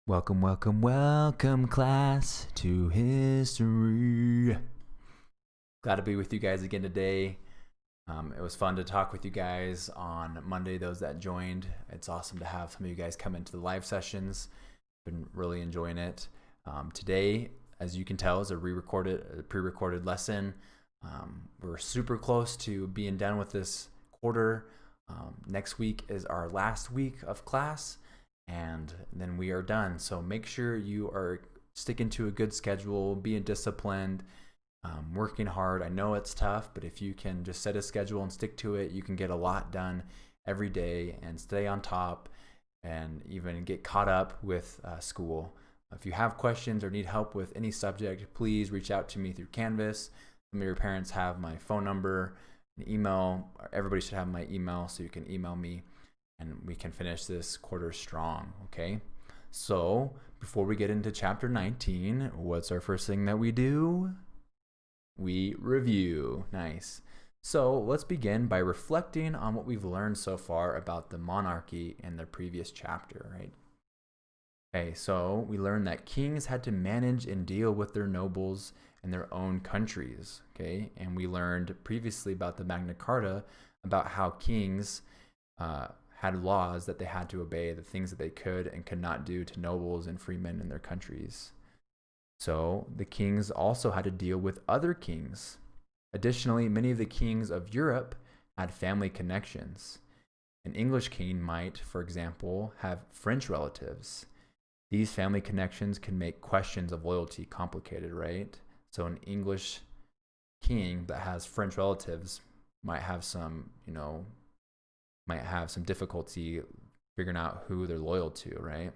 Welcome, welcome, welcome, class, to history. Glad to be with you guys again today. It was fun to talk with you guys on Monday, those that joined. It's awesome to have some of you guys come into the live sessions. Been really enjoying it. Today, as you can tell, is a pre-recorded lesson. We're super close to being done with this quarter. Next week is our last week of class, and then we are done. So make sure you are sticking to a good schedule, being disciplined, working hard. I know it's tough, but if you can just set a schedule and stick to it, you can get a lot done every day and stay on top and even get caught up with school. If you have questions or need help with any subject, please reach out to me through Canvas. Some of your parents have my phone number, an email. Everybody should have my email, so you can email me and we can finish this quarter strong, okay? So before we get into chapter 19, what's our first thing that we do? We review. Nice. So let's begin by reflecting on what we've learned so far about the monarchy in the previous chapter, right? Okay, so we learned that kings had to manage and deal with their nobles in their own countries, okay? And we learned previously about the Magna Carta, about how kings had laws that they had to obey, the things that they could and could not do to nobles and freemen in their countries. So the kings also had to deal with other kings. Additionally, many of the kings of Europe had family connections. An English king might, for example, have French relatives. These family connections can make questions of loyalty complicated, right? So an English king that has French relatives might have some, difficulty figuring out who they're loyal to, right?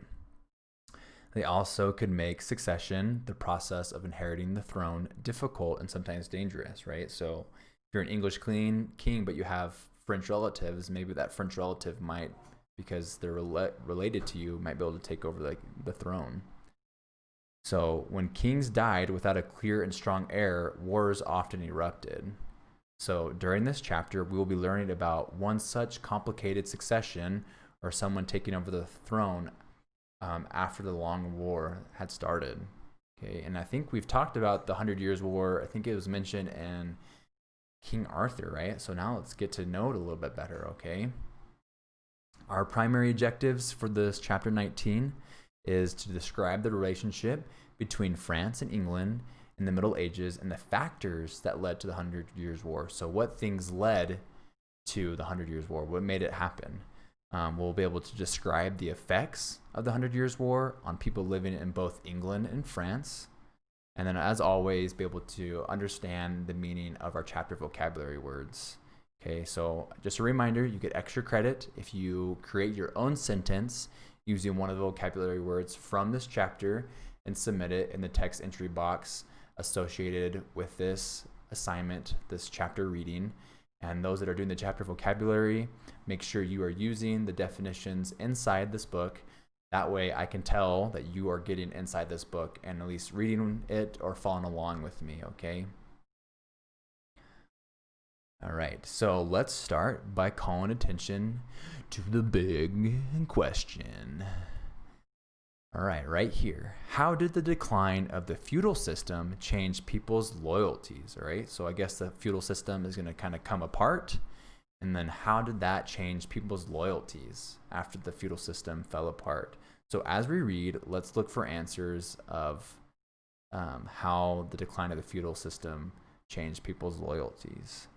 They also could make succession, the process of inheriting the throne, difficult and sometimes dangerous, right? So if you're an English king, but you have French relatives, maybe that French relative might, because they're related to you, might be able to take over the throne. So when kings died without a clear and strong heir, wars often erupted. So during this chapter, we will be learning about one such complicated succession, or someone taking over the throne after the Long War had started. Okay, and I think we've talked about the 100 Years' War. I think it was mentioned in King Arthur, right? So now let's get to know it a little bit better, okay? Our primary objectives for this chapter 19 is to describe the relationship between France and England in the Middle Ages and the factors that led to the 100 Years' War. So what things led to the 100 Years' War? What made it happen? We'll be able to describe the effects of the 100 Years' War on people living in both England and France. And then, as always, be able to understand the meaning of our chapter vocabulary words. Okay, so just a reminder, you get extra credit if you create your own sentence using one of the vocabulary words from this chapter and submit it in the text entry box associated with this assignment, this chapter reading. And those that are doing the chapter vocabulary, make sure you are using the definitions inside this book. That way I can tell that you are getting inside this book and at least reading it or following along with me, okay? All right, so let's start by calling attention to the big question. All right here. How did the decline of the feudal system change people's loyalties? All right, so I guess the feudal system is going to kind of come apart. And then how did that change people's loyalties after the feudal system fell apart? So as we read, let's look for answers of how the decline of the feudal system changed people's loyalties.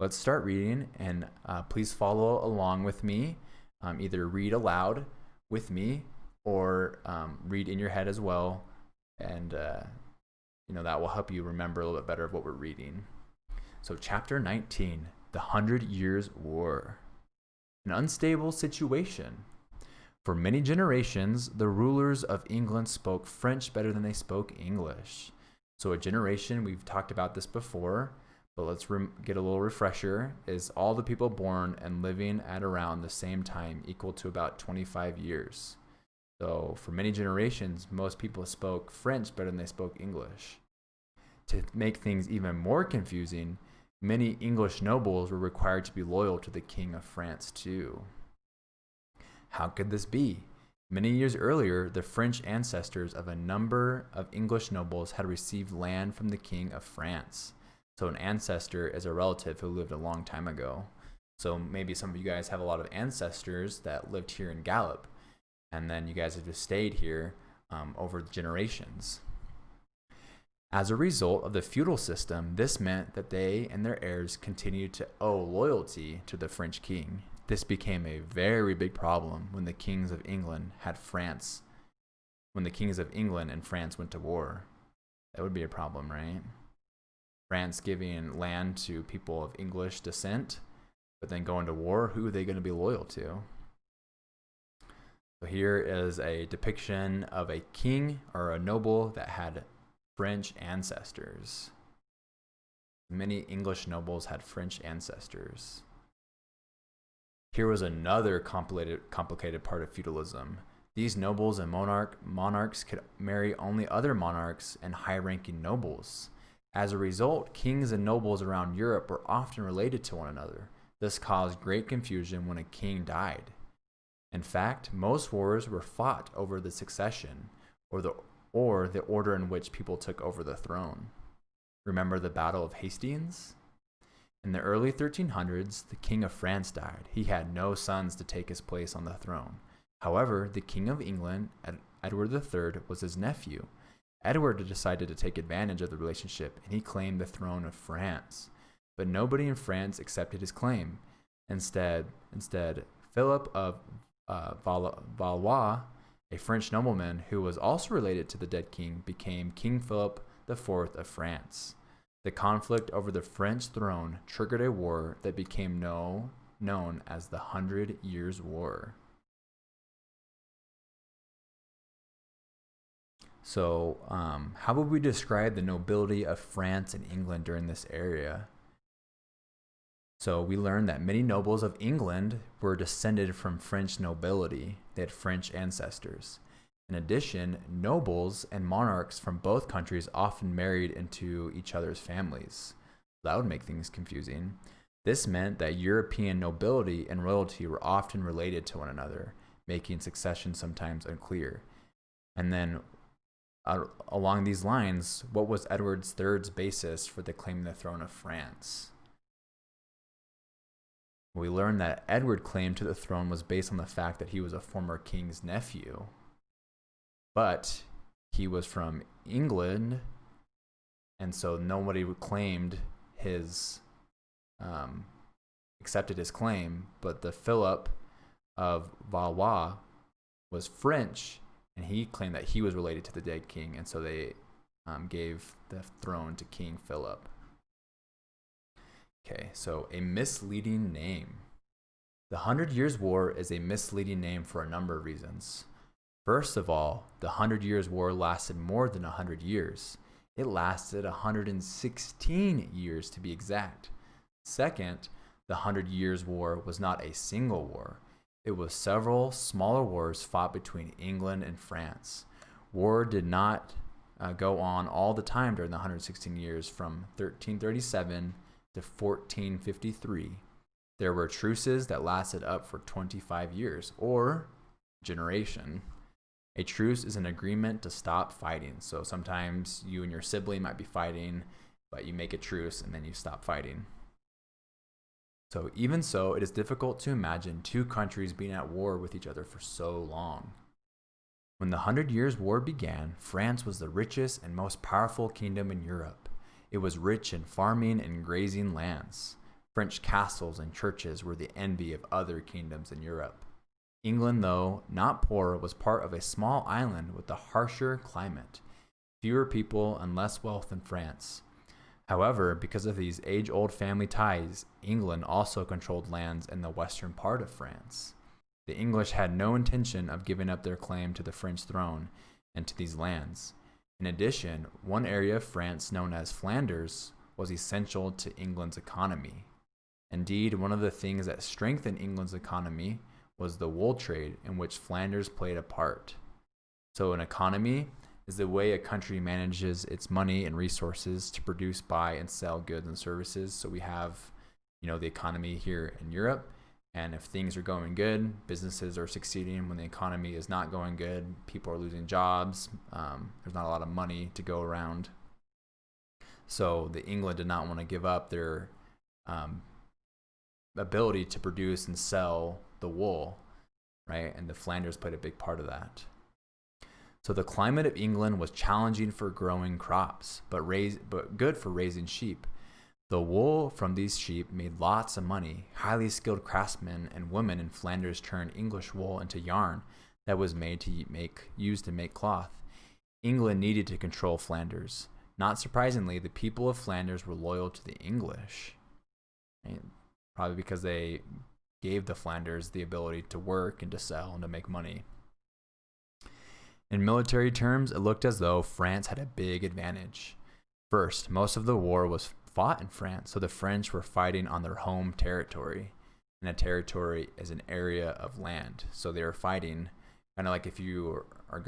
Let's start reading, and please follow along with me. Either read aloud with me or read in your head as well, and that will help you remember a little bit better of what we're reading. So chapter 19, the 100 Years' War. An unstable situation. For many generations, the rulers of England spoke French better than they spoke English. So a generation, we've talked about this before, but let's get a little refresher, is all the people born and living at around the same time, equal to about 25 years. So for many generations, most people spoke French better than they spoke English. To make things even more confusing, many English nobles were required to be loyal to the King of France too. How could this be? Many years earlier, the French ancestors of a number of English nobles had received land from the King of France. So an ancestor is a relative who lived a long time ago. So maybe some of you guys have a lot of ancestors that lived here in Gallup, and then you guys have just stayed here over generations. As a result of the feudal system, this meant that they and their heirs continued to owe loyalty to the French king. This became a very big problem when the kings of England and France went to war. That would be a problem, right? France giving land to people of English descent, but then going to war, who are they going to be loyal to? So here is a depiction of a king or a noble that had French ancestors. Many English nobles had French ancestors. Here was another complicated part of feudalism. These nobles and monarchs could marry only other monarchs and high-ranking nobles. As a result, kings and nobles around Europe were often related to one another. This caused great confusion when a king died. In fact, most wars were fought over the succession or the order in which people took over the throne. Remember the Battle of Hastings? In the early 1300s, the King of France died. He had no sons to take his place on the throne. However, the King of England, Edward III, was his nephew. Edward decided to take advantage of the relationship, and he claimed the throne of France. But nobody in France accepted his claim. Instead, Philip of Valois, a French nobleman who was also related to the dead king, became King Philip IV of France. The conflict over the French throne triggered a war that became known as the 100 Years' War. So, how would we describe the nobility of France and England during this era? So we learned that many nobles of England were descended from French nobility. They had French ancestors. In addition, nobles and monarchs from both countries often married into each other's families. That would make things confusing. This meant that European nobility and royalty were often related to one another, making succession sometimes unclear. And then along these lines, what was Edward III's basis for claiming the throne of France? We learned that Edward's claim to the throne was based on the fact that he was a former king's nephew. But he was from England, and so nobody claimed accepted his claim. But the Philip of Valois was French, and he claimed that he was related to the dead king, and so they gave the throne to King Philip. Okay, so a misleading name. The 100 Years' War is a misleading name for a number of reasons. First of all, the 100 Years' War lasted more than 100 years. It lasted 116 years to be exact. Second, the 100 Years' War was not a single war. It was several smaller wars fought between England and France. War did not go on all the time during the 116 years from 1337 to 1453. There were truces that lasted up for 25 years, or generation. A truce is an agreement to stop fighting. So sometimes you and your sibling might be fighting, but you make a truce and then you stop fighting. So even so, it is difficult to imagine two countries being at war with each other for so long. When the 100 Years' War began, France was the richest and most powerful kingdom in Europe. It was rich in farming and grazing lands. French castles and churches were the envy of other kingdoms in Europe. England, though not poor, was part of a small island with a harsher climate, fewer people, and less wealth than France. However, because of these age-old family ties, England also controlled lands in the western part of France. The English had no intention of giving up their claim to the French throne and to these lands. In addition, one area of France known as Flanders was essential to England's economy. Indeed, one of the things that strengthened England's economy was the wool trade, in which Flanders played a part. So an economy is the way a country manages its money and resources to produce, buy, and sell goods and services. So we have, the economy here in Europe, And if things are going good, businesses are succeeding. When the economy is not going good, people are losing jobs. There's not a lot of money to go around. So the England did not want to give up their ability to produce and sell the wool, right? And the Flanders played a big part of that. So the climate of England was challenging for growing crops, but good for raising sheep. The wool from these sheep made lots of money. Highly skilled craftsmen and women in Flanders turned English wool into yarn that was made to used to make cloth. England needed to control Flanders. Not surprisingly, the people of Flanders were loyal to the English, right? Probably because they gave the Flanders the ability to work and to sell and to make money. In military terms, it looked as though France had a big advantage. First, most of the war was fought in France, so the French were fighting on their home territory. And a territory is an area of land. So they were fighting, kind of like if you are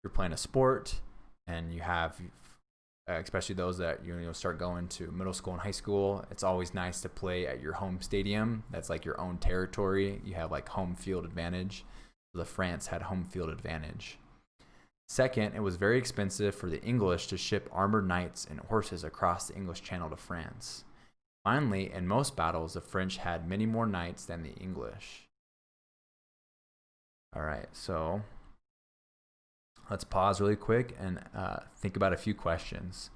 you're playing a sport and you have, especially those that start going to middle school and high school, it's always nice to play at your home stadium. That's like your own territory. You have like home field advantage. So the France had home field advantage. Second, it was very expensive for the English to ship armored knights and horses across the English Channel to France. Finally, in most battles, the French had many more knights than the English. All right, so let's pause really quick and think about a few questions.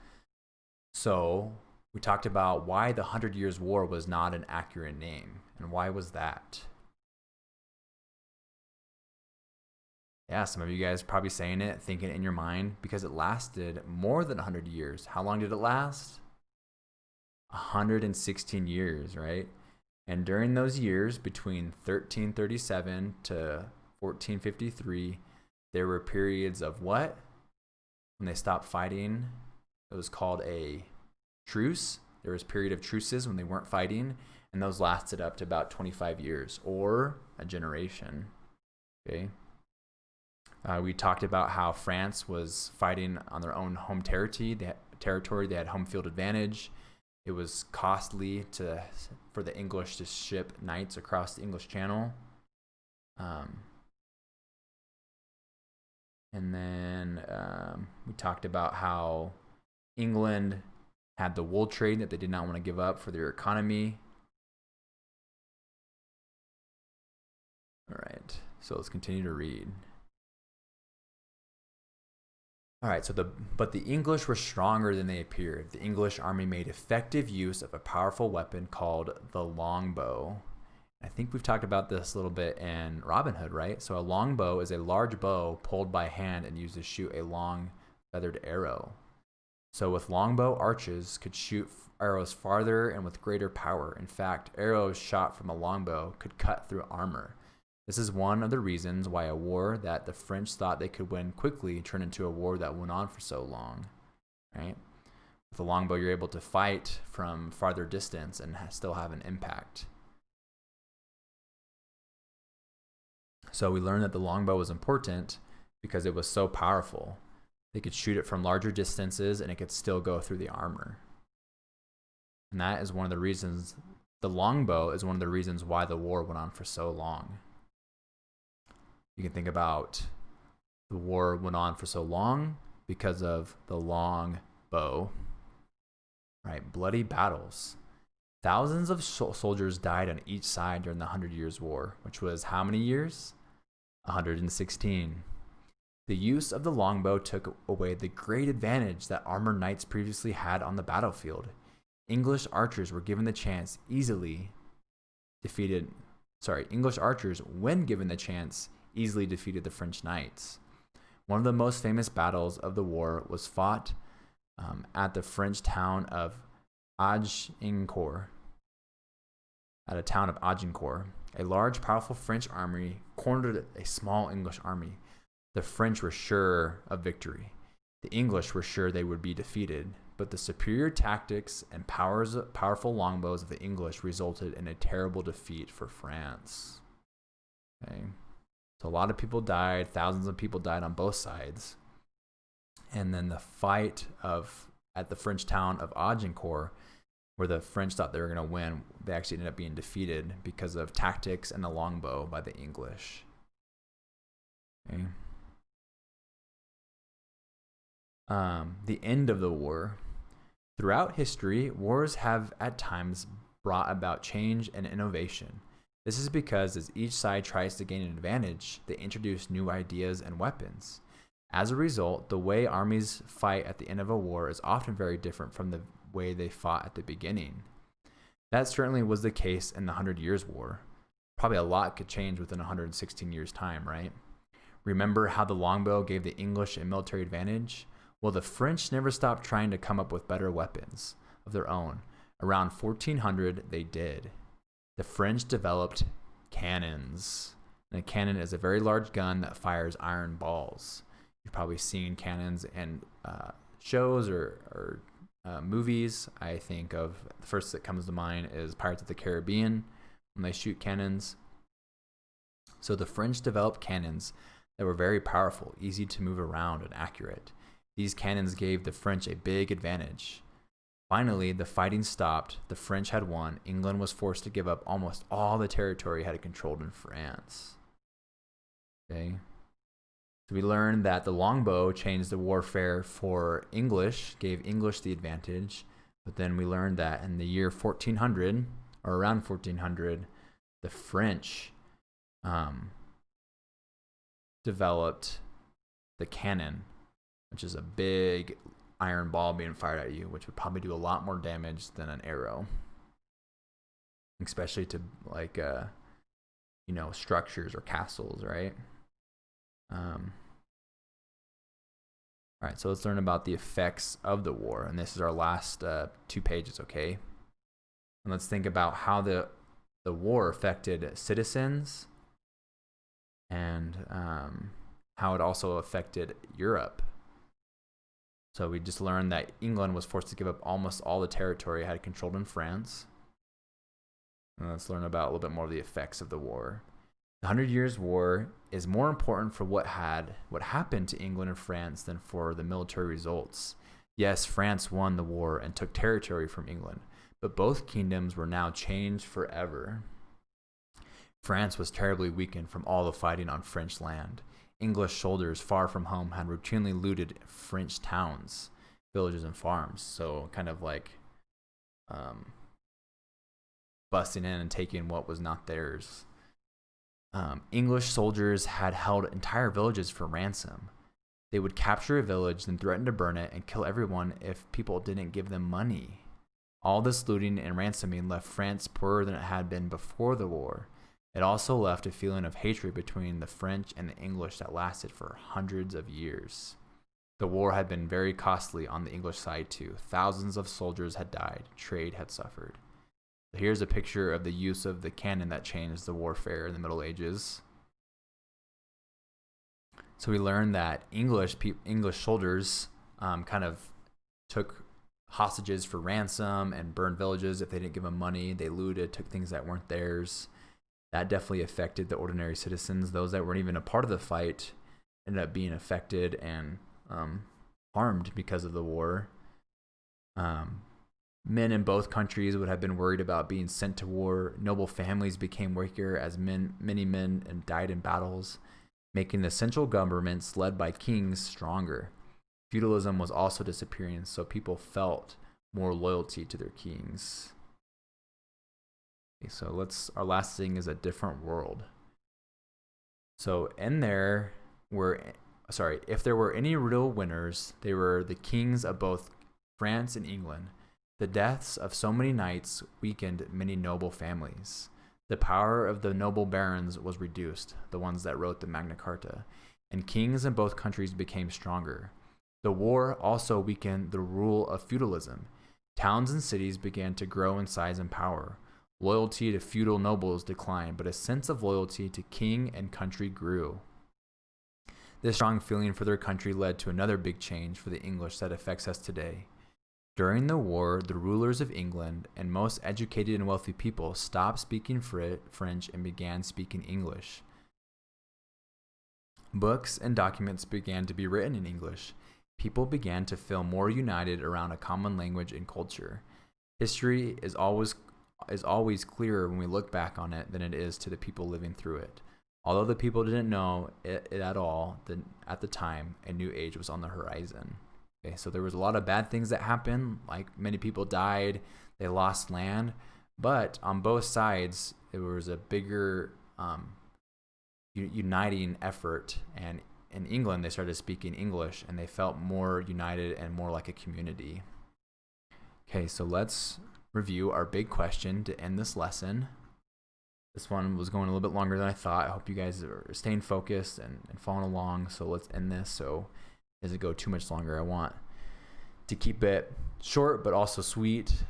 So we talked about why the 100 Years' War was not an accurate name, and why was that? Yeah, some of you guys probably saying it, thinking it in your mind, because it lasted more than 100 years. How long did it last? 116 years, right? And during those years, between 1337 to 1453, there were periods of what? When they stopped fighting, it was called a truce. There was a period of truces when they weren't fighting, and those lasted up to about 25 years, or a generation, okay? We talked about how France was fighting on their own home territory. They had home field advantage. It was costly for the English to ship knights across the English Channel. And then we talked about how England had the wool trade that they did not want to give up for their economy. All right, so let's continue to read. All right, but the English were stronger than they appeared. The English army made effective use of a powerful weapon called the longbow. I think we've talked about this a little bit in Robin Hood, right? So a longbow is a large bow pulled by hand and used to shoot a long feathered arrow. So with longbow, archers could shoot arrows farther and with greater power. In fact, arrows shot from a longbow could cut through armor. This is one of the reasons why a war that the French thought they could win quickly turned into a war that went on for so long, right? With a longbow, you're able to fight from farther distance and still have an impact. So we learned that the longbow was important because it was so powerful. They could shoot it from larger distances and it could still go through the armor. And that is one of the reasons, the longbow is one of the reasons why the war went on for so long. You can think about the war went on for so long because of the long bow, right? Bloody battles. Thousands of soldiers died on each side during the 100 Years' War, which was how many years? 116. The use of the longbow took away the great advantage that armored knights previously had on the battlefield. English archers, when given the chance, easily defeated easily defeated the French knights. One of the most famous battles of the war was fought at the French town of Agincourt. A large, powerful French army cornered a small English army. The French were sure of victory. The English were sure they would be defeated, but the superior tactics and powerful longbows of the English resulted in a terrible defeat for France. Okay. So a lot of people died, thousands of people died on both sides. And then the fight at the French town of Agincourt, where the French thought they were going to win, they actually ended up being defeated because of tactics and the longbow by the English. Okay. The end of the war. Throughout history, wars have at times brought about change and innovation. This is because as each side tries to gain an advantage, they introduce new ideas and weapons. As a result, the way armies fight at the end of a war is often very different from the way they fought at the beginning. That certainly was the case in the 100 Years' War. Probably a lot could change within 116 years' time, right? Remember how the longbow gave the English a military advantage? Well, the French never stopped trying to come up with better weapons of their own. Around 1400, they did. The French developed cannons. And a cannon is a very large gun that fires iron balls. You've probably seen cannons in shows or movies. I think of the first that comes to mind is Pirates of the Caribbean when they shoot cannons. So the French developed cannons that were very powerful, easy to move around, and accurate. These cannons gave the French a big advantage. Finally, the fighting stopped. The French had won. England was forced to give up almost all the territory it had controlled in France. Okay. So we learned that the longbow changed the warfare for English, gave English the advantage. But then we learned that in the year 1400, or around 1400, the French developed the cannon, which is a big iron ball being fired at you, which would probably do a lot more damage than an arrow, especially to like structures or castles, right? All right, so let's learn about the effects of the war, and this is our last 2 pages, okay? And let's think about how the war affected citizens and how it also affected Europe. So we just learned that England was forced to give up almost all the territory it had controlled in France. And let's learn about a little bit more of the effects of the war. The 100 Years' War is more important for what happened to England and France than for the military results. Yes, France won the war and took territory from England, but both kingdoms were now changed forever. France was terribly weakened from all the fighting on French land. English soldiers far from home had routinely looted French towns, villages, and farms. So kind of like busting in and taking what was not theirs. English soldiers had held entire villages for ransom. They would capture a village, then threaten to burn it and kill everyone if people didn't give them money. All this looting and ransoming left France poorer than it had been before the war. It also left a feeling of hatred between the French and the English that lasted for hundreds of years. The war had been very costly on the English side too. Thousands of soldiers had died. Trade had suffered. Here's a picture of the use of the cannon that changed the warfare in the Middle Ages. So we learned that English soldiers kind of took hostages for ransom and burned villages if they didn't give them money. They looted, took things that weren't theirs. That definitely affected the ordinary citizens. Those that weren't even a part of the fight ended up being affected and harmed because of the war. Men in both countries would have been worried about being sent to war. Noble families became weaker as many men died in battles, making the central governments led by kings stronger. Feudalism was also disappearing, so people felt more loyalty to their kings. Okay, so our last thing is a different world. So if there were any real winners, they were the kings of both France and England. The deaths of so many knights weakened many noble families. The power of the noble barons was reduced, the ones that wrote the Magna Carta, and kings in both countries became stronger. The war also weakened the rule of feudalism. Towns and cities began to grow in size and power. Loyalty to feudal nobles declined, but a sense of loyalty to king and country grew. This strong feeling for their country led to another big change for the English that affects us today. During the war, the rulers of England and most educated and wealthy people stopped speaking French and began speaking English. Books and documents began to be written in English. People began to feel more united around a common language and culture. History is always clearer when we look back on it than it is to the people living through it. Although the people didn't know it at all, at the time, a new age was on the horizon. Okay, so there was a lot of bad things that happened, like many people died, they lost land, but on both sides, there was a bigger uniting effort, and in England, they started speaking English, and they felt more united and more like a community. Okay, so let's review our big question to end this lesson. This one was going a little bit longer than I thought. I hope you guys are staying focused and following along. So let's end this so it doesn't go too much longer. I want to keep it short but also sweet.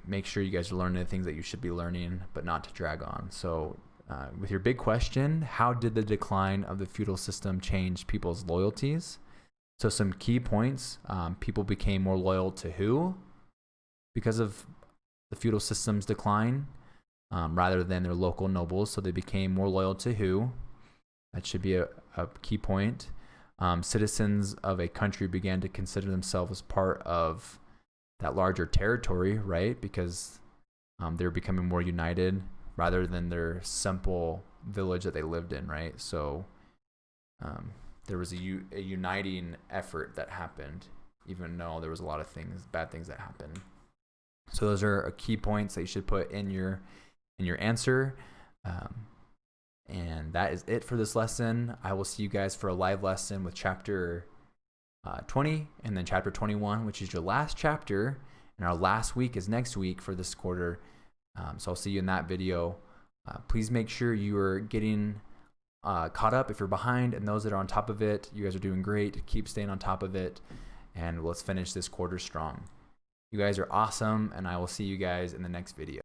Make sure you guys are learning the things that you should be learning, but not to drag on. So with your big question, how did the decline of the feudal system change people's loyalties? So some key points. People became more loyal to who because of the feudal system's decline? Rather than their local nobles, so they became more loyal to who? That should be a key point. Citizens of a country began to consider themselves part of that larger territory, right? Because they're becoming more united rather than their simple village that they lived in, right? So there was a uniting effort that happened, even though there was a lot of bad things that happened. So those are key points that you should put in your answer. And that is it for this lesson. I will see you guys for a live lesson with chapter 20 and then chapter 21, which is your last chapter. And our last week is next week for this quarter. So I'll see you in that video. Please make sure you are getting caught up if you're behind, and those that are on top of it, you guys are doing great. Keep staying on top of it, and let's finish this quarter strong. You guys are awesome, and I will see you guys in the next video.